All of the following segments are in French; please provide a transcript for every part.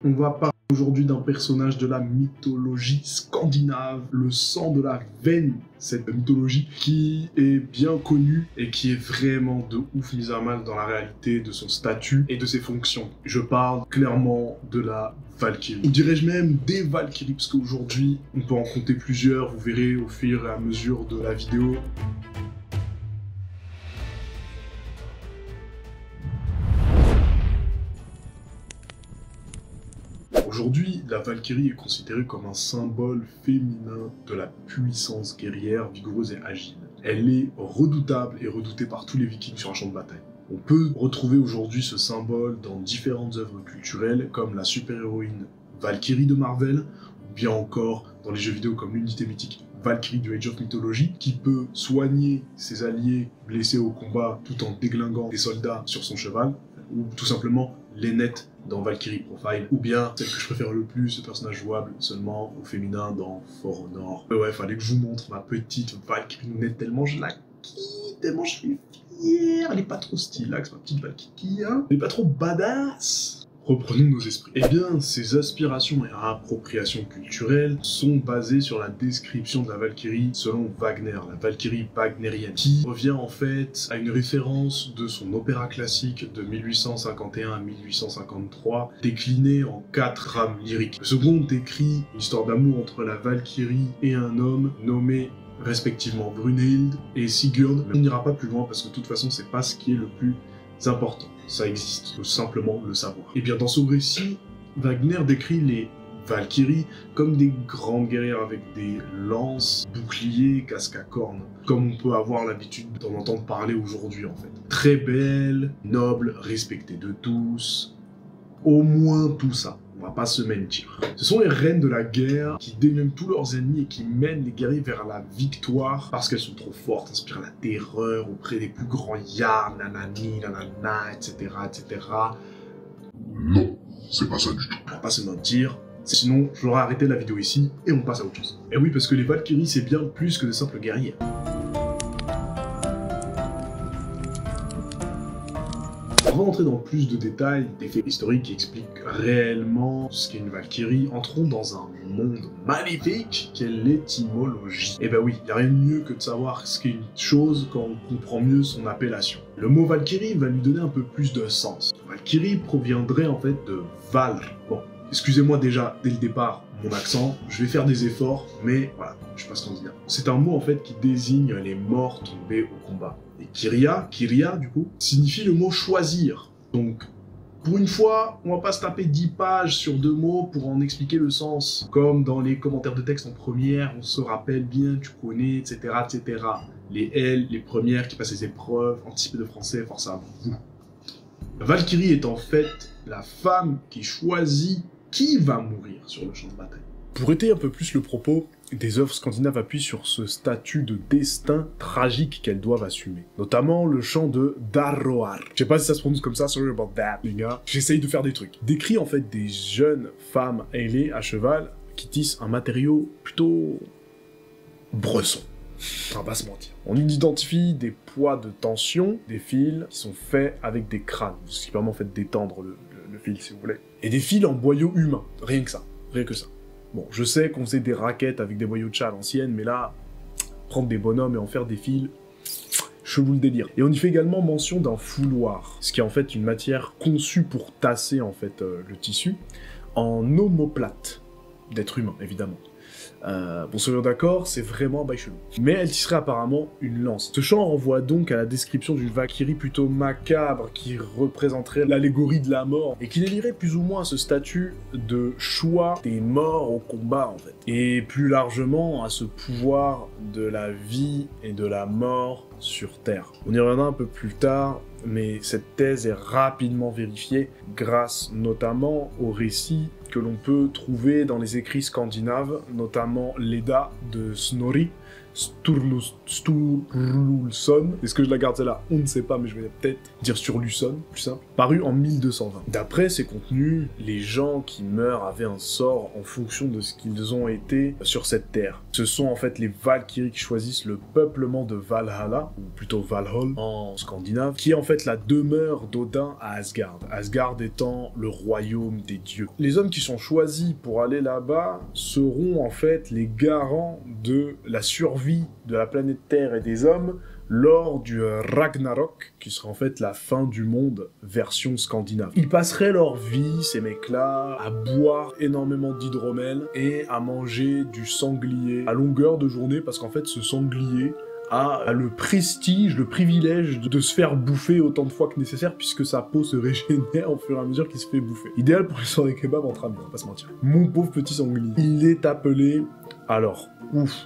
On va parler aujourd'hui d'un personnage de la mythologie scandinave, le sang de la veine, cette mythologie qui est bien connue et qui est vraiment de ouf mise à mal dans la réalité de son statut et de ses fonctions. Je parle clairement de la Valkyrie. Ou dirais-je même des Valkyries, parce qu'aujourd'hui, on peut en compter plusieurs, vous verrez au fur et à mesure de la vidéo. Aujourd'hui, la Valkyrie est considérée comme un symbole féminin de la puissance guerrière, vigoureuse et agile. Elle est redoutable et redoutée par tous les vikings sur un champ de bataille. On peut retrouver aujourd'hui ce symbole dans différentes œuvres culturelles comme la super-héroïne Valkyrie de Marvel, ou bien encore dans les jeux vidéo comme l'unité mythique Valkyrie du Age of Mythology, qui peut soigner ses alliés blessés au combat tout en déglinguant des soldats sur son cheval, ou tout simplement Lynette dans Valkyrie Profile, ou bien celle que je préfère le plus, ce personnage jouable seulement au féminin dans For Honor. Ouais, fallait que je vous montre ma petite Valkyrie Nounette, tellement je la kiffe, tellement je suis fier. Elle est pas trop stylax, ma petite Valkyrie, hein. Elle est pas trop badass. Reprenons nos esprits. Eh bien, ces aspirations et appropriations culturelles sont basées sur la description de la Valkyrie selon Wagner, la Valkyrie wagnérienne, qui revient en fait à une référence de son opéra classique de 1851 à 1853, décliné en 4 rames lyriques. Le second décrit une histoire d'amour entre la Valkyrie et un homme nommé respectivement Brunhild et Sigurd. On n'ira pas plus loin parce que de toute façon, c'est pas ce qui est le plus important. Ça existe, faut simplement le savoir. Et bien dans son récit, Wagner décrit les Valkyries comme des grandes guerrières avec des lances, boucliers, casques à cornes, comme on peut avoir l'habitude d'en entendre parler aujourd'hui en fait. Très belles, nobles, respectées de tous, au moins tout ça. On va pas se mentir. Ce sont les reines de la guerre qui démènent tous leurs ennemis et qui mènent les guerriers vers la victoire parce qu'elles sont trop fortes, inspirent la terreur auprès des plus grands yards, nanani, nanana, etc., etc. Non, c'est pas ça du tout. On va pas se mentir. Sinon, j'aurais arrêté la vidéo ici et on passe à autre chose. Et oui, parce que les Valkyries, c'est bien plus que de simples guerriers. Avant d'entrer dans plus de détails, des faits historiques qui expliquent réellement ce qu'est une Valkyrie, entrons dans un monde magnifique qu'est l'étymologie. Et ben oui, il n'y a rien de mieux que de savoir ce qu'est une chose quand on comprend mieux son appellation. Le mot Valkyrie va lui donner un peu plus de sens. Valkyrie proviendrait en fait de Val. Bon, excusez-moi déjà dès le départ mon accent, je vais faire des efforts, mais voilà, je suis pas scandinave. C'est un mot en fait qui désigne les morts tombés au combat. Et Kyria du coup, signifie le mot choisir. Donc, pour une fois, on va pas se taper 10 pages sur 2 mots pour en expliquer le sens. Comme dans les commentaires de texte en première, on se rappelle bien, tu connais, etc., etc. Les L, les premières qui passent les épreuves, anticipées de français, force à vous. Valkyrie est en fait la femme qui choisit qui va mourir sur le champ de bataille. Pour étayer un peu plus le propos, des œuvres scandinaves appuient sur ce statut de destin tragique qu'elles doivent assumer. Notamment le chant de Darroar. Je sais pas si ça se prononce comme ça, sorry about that, les gars. J'essaye de faire des trucs. Décrit en fait des jeunes femmes ailées à cheval qui tissent un matériau plutôt bresson. On va pas se mentir. On identifie des poids de tension, des fils qui sont faits avec des crânes, ce qui permet en fait d'étendre le fil si vous voulez. Et des fils en boyaux humains, rien que ça, rien que ça. Bon, je sais qu'on faisait des raquettes avec des boyaux de chat à l'ancienne, mais là, prendre des bonhommes et en faire des fils, chelou le délire. Et on y fait également mention d'un fouloir, ce qui est en fait une matière conçue pour tasser en fait le tissu, en omoplate, d'être humain évidemment. Bon, soyons d'accord, c'est vraiment un bail chelou. Mais elle tisserait apparemment une lance. Ce chant renvoie donc à la description d'une Valkyrie plutôt macabre qui représenterait l'allégorie de la mort et qui délierait plus ou moins ce statut de choix des morts au combat en fait. Et plus largement à ce pouvoir de la vie et de la mort sur Terre. On y reviendra un peu plus tard, mais cette thèse est rapidement vérifiée grâce notamment aux récits que l'on peut trouver dans les écrits scandinaves, notamment l'Edda de Snorri Sturluson. Est-ce que je la garde celle-là? On ne sait pas, mais je vais peut-être dire Sturluson, plus simple. Paru en 1220. D'après ces contenus, les gens qui meurent avaient un sort en fonction de ce qu'ils ont été sur cette terre. Ce sont en fait les Valkyries qui choisissent le peuplement de Valhalla, ou plutôt Valhall en scandinave, qui est en fait la demeure d'Odin à Asgard. Asgard étant le royaume des dieux. Les hommes qui qui sont choisis pour aller là-bas seront en fait les garants de la survie de la planète Terre et des hommes lors du Ragnarok, qui sera en fait la fin du monde version scandinave. Ils passeraient leur vie, ces mecs-là, à boire énormément d'hydromel et à manger du sanglier à longueur de journée, parce qu'en fait ce sanglier a le prestige, le privilège de se faire bouffer autant de fois que nécessaire, puisque sa peau se régénère au fur et à mesure qu'il se fait bouffer. Idéal pour les soirées kebab entre amis, on va pas se mentir. Mon pauvre petit sanglier. Il est appelé... Alors,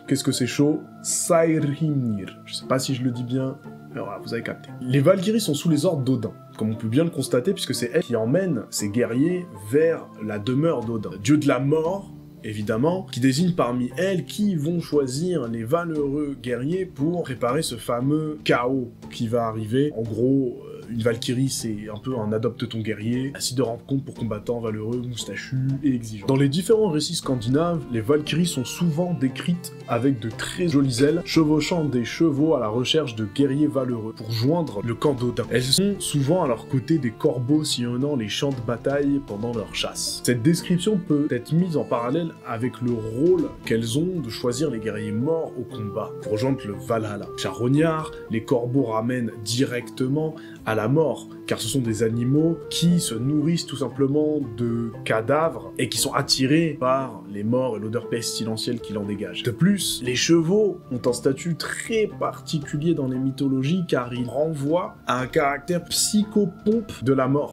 qu'est-ce que c'est chaud? Saehrimnir. Je sais pas si je le dis bien, mais voilà, vous avez capté. Les Valkyries sont sous les ordres d'Odin, comme on peut bien le constater, puisque c'est elle qui emmène ses guerriers vers la demeure d'Odin. Dieu de la mort, évidemment, qui désigne parmi elles qui vont choisir les valeureux guerriers pour préparer ce fameux chaos qui va arriver. En gros, une Valkyrie, c'est un peu un adopte ton guerrier, assis de rencontre pour combattants valeureux, moustachus et exigeants. Dans les différents récits scandinaves, les Valkyries sont souvent décrites avec de très jolies ailes, chevauchant des chevaux à la recherche de guerriers valeureux pour joindre le camp d'Odin. Elles sont souvent à leur côté des corbeaux sillonnant les champs de bataille pendant leur chasse. Cette description peut être mise en parallèle avec le rôle qu'elles ont de choisir les guerriers morts au combat pour rejoindre le Valhalla. Charognard, les corbeaux ramènent directement à la mort, car ce sont des animaux qui se nourrissent tout simplement de cadavres et qui sont attirés par les morts et l'odeur pestilentielle qu'il en dégage. De plus, les chevaux ont un statut très particulier dans les mythologies car ils renvoient à un caractère psychopompe de la mort.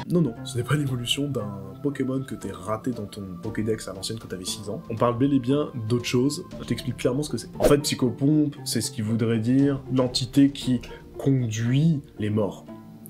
Non, ce n'est pas l'évolution d'un Pokémon que t'es raté dans ton Pokédex à l'ancienne quand t'avais 6 ans. On parle bel et bien d'autre chose. Je t'explique clairement ce que c'est. En fait, Psychopompe, c'est ce qui voudrait dire l'entité qui conduit les morts,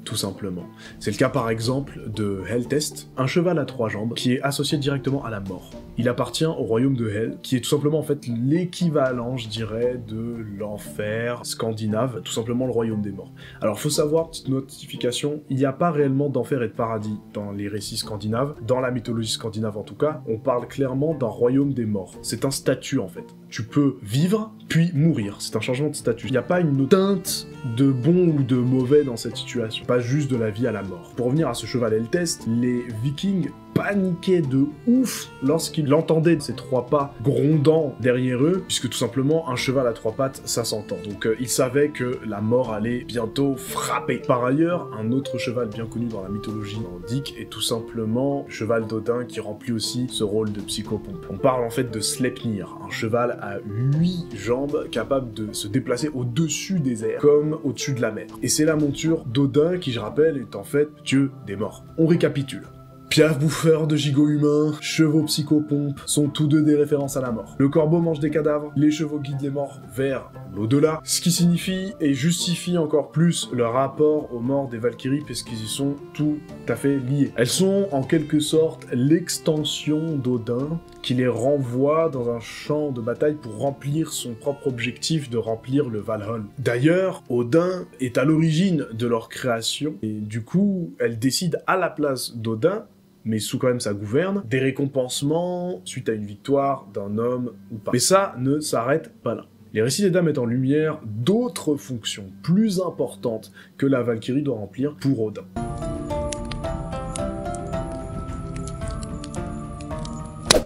tout simplement. C'est le cas par exemple de Heltest, un cheval à 3 jambes qui est associé directement à la mort. Il appartient au royaume de Hel, qui est tout simplement en fait l'équivalent, je dirais, de l'enfer scandinave, tout simplement le royaume des morts. Alors faut savoir, petite notification, il n'y a pas réellement d'enfer et de paradis dans les récits scandinaves, dans la mythologie scandinave en tout cas, on parle clairement d'un royaume des morts. C'est un statut en fait. Tu peux vivre, puis mourir. C'est un changement de statut. Il n'y a pas une teinte de bon ou de mauvais dans cette situation. Pas juste de la vie à la mort. Pour revenir à ce cheval Heltest, les Vikings paniquaient de ouf lorsqu'ils l'entendaient ces 3 pas grondant derrière eux, puisque tout simplement un cheval à 3 pattes, ça s'entend. Donc ils savaient que la mort allait bientôt frapper. Par ailleurs, un autre cheval bien connu dans la mythologie nordique est tout simplement le cheval d'Odin qui remplit aussi ce rôle de psychopompe. On parle en fait de Sleipnir, un cheval à 8 jambes capable de se déplacer au-dessus des airs, comme au-dessus de la mer. Et c'est la monture d'Odin qui, je rappelle, est en fait dieu des morts. On récapitule. Piaf bouffeur de gigots humains, chevaux psychopompes sont tous deux des références à la mort. Le corbeau mange des cadavres, les chevaux guident les morts vers l'au-delà, ce qui signifie et justifie encore plus le rapport aux morts des Valkyries puisqu'ils y sont tout à fait liés. Elles sont en quelque sorte l'extension d'Odin qui les renvoie dans un champ de bataille pour remplir son propre objectif de remplir le Valhall. D'ailleurs, Odin est à l'origine de leur création et du coup, elle décide à la place d'Odin, mais sous quand même sa gouverne, des récompensements suite à une victoire d'un homme ou pas. Mais ça ne s'arrête pas là. Les récits d'Edda mettent en lumière d'autres fonctions plus importantes que la Valkyrie doit remplir pour Odin.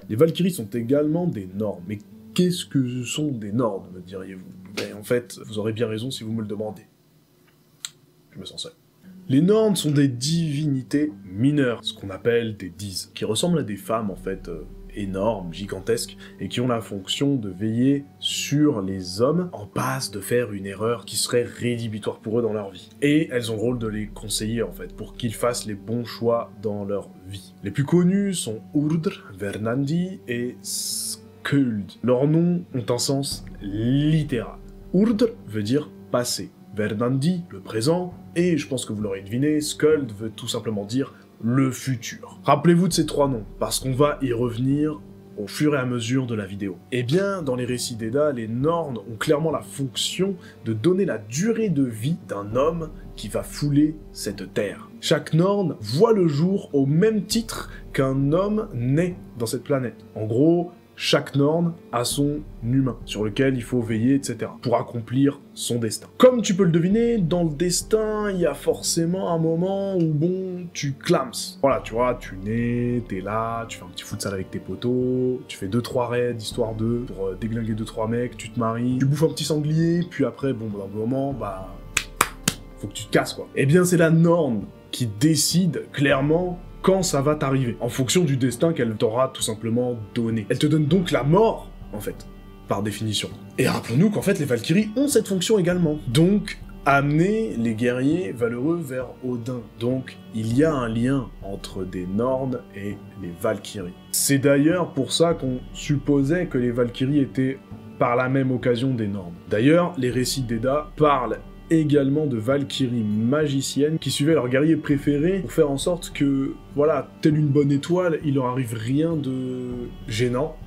Les Valkyries sont également des Nornes. Mais qu'est-ce que ce sont des Nornes, me diriez-vous? Ben, en fait, vous aurez bien raison si vous me le demandez. Je me sens seul. Les Nornes sont des divinités mineures, ce qu'on appelle des Dis, qui ressemblent à des femmes en fait énormes, gigantesques, et qui ont la fonction de veiller sur les hommes en passe de faire une erreur qui serait rédhibitoire pour eux dans leur vie. Et elles ont le rôle de les conseiller en fait, pour qu'ils fassent les bons choix dans leur vie. Les plus connus sont Urdr, Verdandi et Skuld. Leurs noms ont un sens littéral. Urdr veut dire passé. Verdandi, le présent, et je pense que vous l'aurez deviné, Skuld veut tout simplement dire le futur. Rappelez-vous de ces 3 noms, parce qu'on va y revenir au fur et à mesure de la vidéo. Eh bien, dans les récits d'Edda, les Nornes ont clairement la fonction de donner la durée de vie d'un homme qui va fouler cette terre. Chaque Norne voit le jour au même titre qu'un homme né dans cette planète. En gros, chaque Norn a son humain, sur lequel il faut veiller, etc., pour accomplir son destin. Comme tu peux le deviner, dans le destin, il y a forcément un moment où, bon, tu clams. Voilà, tu vois, tu nais, t'es là, tu fais un petit futsal avec tes potos, tu fais 2-3 raids, histoire de, pour déglinguer 2-3 mecs, tu te maries, tu bouffes un petit sanglier, puis après, bon, dans le moment, bah... faut que tu te casses, quoi. Eh bien, c'est la Norn qui décide, clairement, quand ça va t'arriver, en fonction du destin qu'elle t'aura tout simplement donné. Elle te donne donc la mort, en fait, par définition. Et rappelons-nous qu'en fait, les Valkyries ont cette fonction également. Donc, amener les guerriers valeureux vers Odin. Donc, il y a un lien entre des Norns et les Valkyries. C'est d'ailleurs pour ça qu'on supposait que les Valkyries étaient par la même occasion des Norns. D'ailleurs, les récits d'Edda parlent également de Valkyries magiciennes qui suivaient leurs guerriers préférés pour faire en sorte que, voilà, telle une bonne étoile, il leur arrive rien de gênant,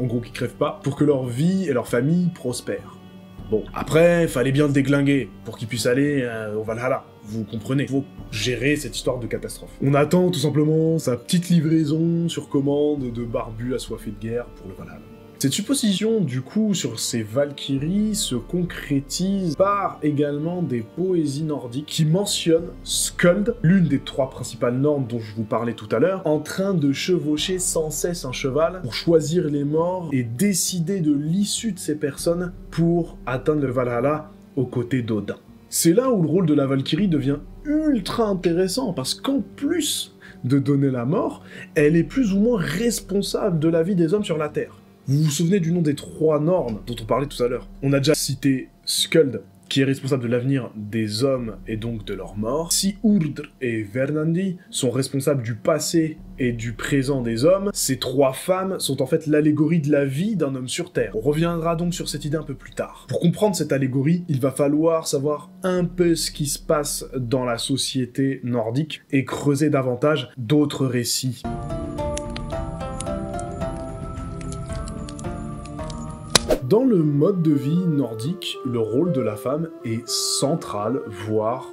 en gros qu'ils crèvent pas, pour que leur vie et leur famille prospèrent. Bon, après, fallait bien le déglinguer pour qu'il puisse aller au Valhalla, vous comprenez. Faut gérer cette histoire de catastrophe. On attend tout simplement sa petite livraison sur commande de barbus assoiffés de guerre pour le Valhalla. Cette supposition, du coup, sur ces Valkyries se concrétise par également des poésies nordiques qui mentionnent Skuld, l'une des 3 principales normes dont je vous parlais tout à l'heure, en train de chevaucher sans cesse un cheval pour choisir les morts et décider de l'issue de ces personnes pour atteindre le Valhalla aux côtés d'Odin. C'est là où le rôle de la Valkyrie devient ultra intéressant, parce qu'en plus de donner la mort, elle est plus ou moins responsable de la vie des hommes sur la Terre. Vous vous souvenez du nom des 3 Norns dont on parlait tout à l'heure? On a déjà cité Skuld, qui est responsable de l'avenir des hommes et donc de leur mort. Sigurdr et Verdandi sont responsables du passé et du présent des hommes. Ces 3 femmes sont en fait l'allégorie de la vie d'un homme sur Terre. On reviendra donc sur cette idée un peu plus tard. Pour comprendre cette allégorie, il va falloir savoir un peu ce qui se passe dans la société nordique et creuser davantage d'autres récits. Dans le mode de vie nordique, le rôle de la femme est central, voire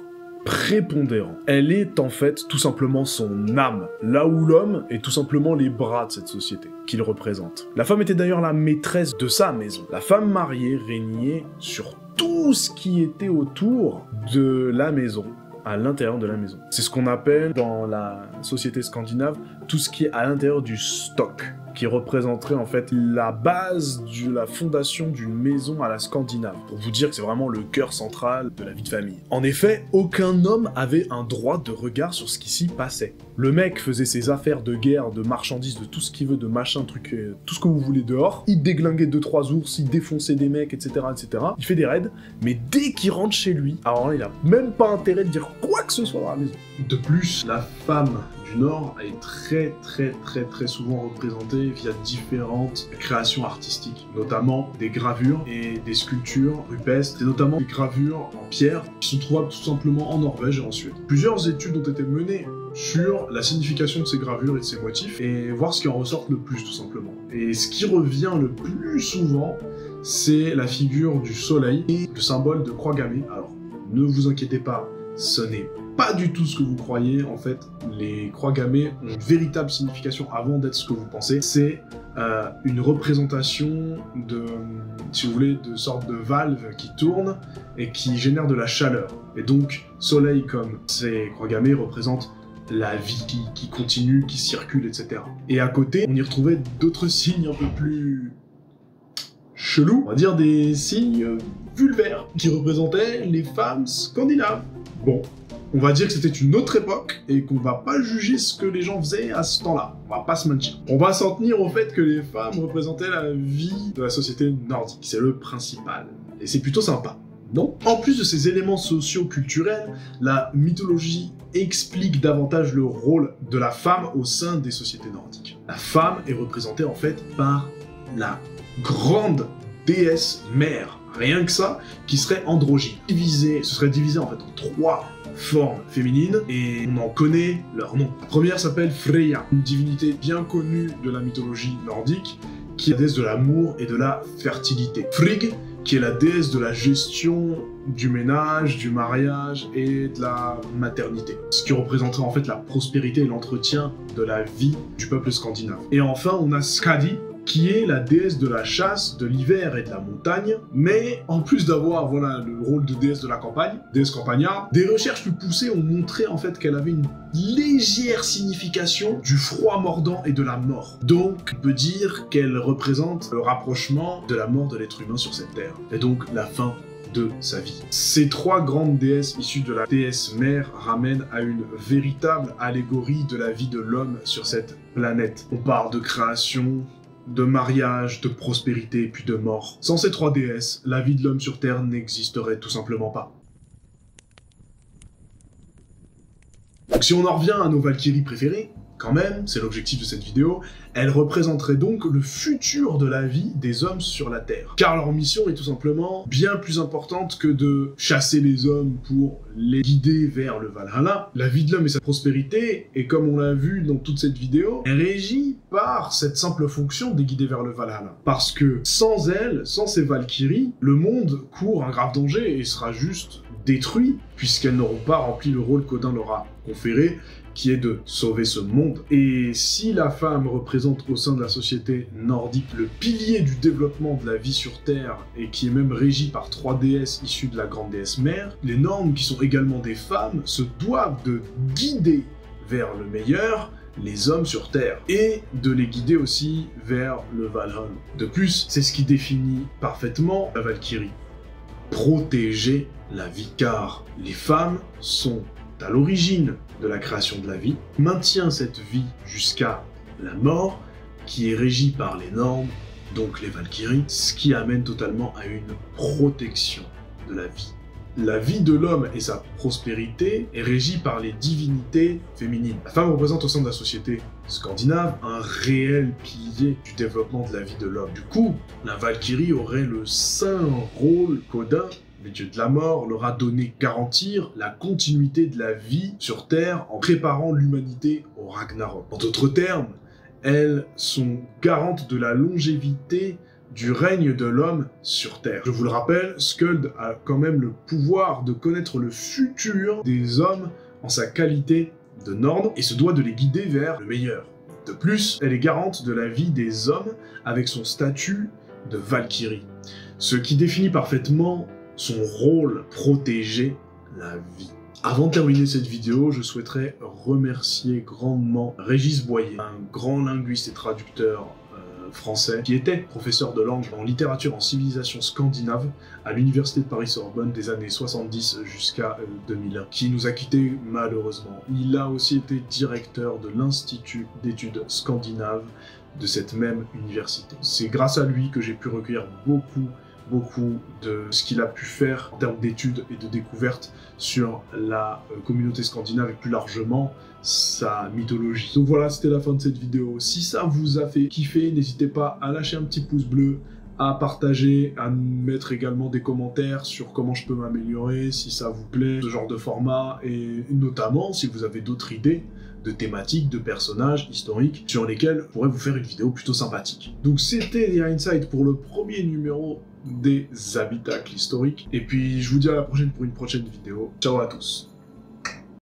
prépondérant. Elle est en fait tout simplement son âme, là où l'homme est tout simplement les bras de cette société qu'il représente. La femme était d'ailleurs la maîtresse de sa maison. La femme mariée régnait sur tout ce qui était autour de la maison, à l'intérieur de la maison. C'est ce qu'on appelle dans la société scandinave tout ce qui est à l'intérieur du stock, qui représenterait en fait la base de la fondation d'une maison à la scandinave, pour vous dire que c'est vraiment le cœur central de la vie de famille. En effet, aucun homme avait un droit de regard sur ce qui s'y passait. Le mec faisait ses affaires de guerre, de marchandises, de tout ce qu'il veut, de machin, truc, tout ce que vous voulez dehors, il déglinguait 2-3 ours, il défonçait des mecs, etc., etc. Il fait des raids, mais dès qu'il rentre chez lui, alors là, il a même pas intérêt de dire quoi que ce soit dans la maison. De plus, la femme du Nord est très souvent représentée via différentes créations artistiques, notamment des gravures et des sculptures rupestres, et notamment des gravures en pierre qui sont trouvables tout simplement en Norvège et en Suède. Plusieurs études ont été menées sur la signification de ces gravures et de ces motifs, et voir ce qui en ressort le plus tout simplement. Et ce qui revient le plus souvent, c'est la figure du soleil et le symbole de croix gammée. Alors, ne vous inquiétez pas, ce n'est pas du tout ce que vous croyez. En fait, les croix gammées ont une véritable signification avant d'être ce que vous pensez. C'est une représentation de, si vous voulez, de sorte de valve qui tourne et qui génère de la chaleur. Et donc, soleil comme ces croix gammées représentent la vie qui continue, qui circule, etc. Et à côté, on y retrouvait d'autres signes un peu plus chelous, on va dire des signes vulvaires, qui représentaient les femmes scandinaves. Bon, on va dire que c'était une autre époque, et qu'on va pas juger ce que les gens faisaient à ce temps-là. On va pas se mentir. On va s'en tenir au fait que les femmes représentaient la vie de la société nordique. C'est le principal. Et c'est plutôt sympa. Non. En plus de ces éléments socio-culturels, la mythologie explique davantage le rôle de la femme au sein des sociétés nordiques. La femme est représentée en fait par la grande déesse mère, rien que ça, qui serait androgyne. Ce serait divisé en fait en 3 formes féminines, et on en connaît leur nom. La première s'appelle Freya, une divinité bien connue de la mythologie nordique, qui est la déesse de l'amour et de la fertilité. Frigg, qui est la déesse de la gestion du ménage, du mariage et de la maternité. Ce qui représenterait en fait la prospérité et l'entretien de la vie du peuple scandinave. Et enfin, on a Skadi, qui est la déesse de la chasse, de l'hiver et de la montagne, mais en plus d'avoir voilà, le rôle de déesse de la campagne, déesse campagnarde, des recherches plus poussées ont montré en fait qu'elle avait une légère signification du froid mordant et de la mort. Donc on peut dire qu'elle représente le rapprochement de la mort de l'être humain sur cette terre, et donc la fin de sa vie. Ces trois grandes déesses issues de la déesse mère ramènent à une véritable allégorie de la vie de l'homme sur cette planète. On parle de création, de mariage, de prospérité, puis de mort. Sans ces trois déesses, la vie de l'homme sur Terre n'existerait tout simplement pas. Donc si on en revient à nos Valkyries préférées, quand même, c'est l'objectif de cette vidéo, elles représenteraient donc le futur de la vie des hommes sur la Terre. Car leur mission est tout simplement bien plus importante que de chasser les hommes pour les guider vers le Valhalla. La vie de l'homme et sa prospérité, et comme on l'a vu dans toute cette vidéo, est régie par cette simple fonction de les guider vers le Valhalla. Parce que sans elles, sans ces Valkyries, le monde court un grave danger et sera juste détruit, puisqu'elles n'auront pas rempli le rôle qu'Odin leur a conféré, qui est de sauver ce monde. Et si la femme représente au sein de la société nordique le pilier du développement de la vie sur Terre, et qui est même régie par trois déesses issues de la grande déesse mère, les normes qui sont également des femmes se doivent de guider vers le meilleur les hommes sur Terre, et de les guider aussi vers le Valhalla. De plus, c'est ce qui définit parfaitement la Valkyrie. Protéger la vie, car les femmes sont à l'origine de la création de la vie, maintient cette vie jusqu'à la mort, qui est régie par les normes, donc les Valkyries, ce qui amène totalement à une protection de la vie. La vie de l'homme et sa prospérité est régie par les divinités féminines. La femme représente au sein de la société scandinave un réel pilier du développement de la vie de l'homme. Du coup, la Valkyrie aurait le saint rôle qu'Odin, le dieu de la mort, leur a donné garantir la continuité de la vie sur Terre en préparant l'humanité au Ragnarok. En d'autres termes, elles sont garantes de la longévité du règne de l'homme sur Terre. Je vous le rappelle, Skuld a quand même le pouvoir de connaître le futur des hommes en sa qualité de Nord et se doit de les guider vers le meilleur. De plus, elle est garante de la vie des hommes avec son statut de Valkyrie, ce qui définit parfaitement son rôle, protéger la vie. Avant de terminer cette vidéo, je souhaiterais remercier grandement Régis Boyer, un grand linguiste et traducteur français, qui était professeur de langue en littérature en civilisation scandinave à l'université de Paris-Sorbonne des années 70 jusqu'à 2001, qui nous a quittés malheureusement. Il a aussi été directeur de l'Institut d'études scandinaves de cette même université. C'est grâce à lui que j'ai pu recueillir beaucoup de ce qu'il a pu faire en termes d'études et de découvertes sur la communauté scandinave et plus largement sa mythologie. Donc voilà, c'était la fin de cette vidéo. Si ça vous a fait kiffer, n'hésitez pas à lâcher un petit pouce bleu, à partager, à mettre également des commentaires sur comment je peux m'améliorer, si ça vous plaît, ce genre de format, et notamment si vous avez d'autres idées de thématiques, de personnages historiques sur lesquels je pourrais vous faire une vidéo plutôt sympathique. Donc c'était The Insight pour le premier numéro des habitacles historiques, et puis je vous dis à la prochaine pour une prochaine vidéo. Ciao à tous.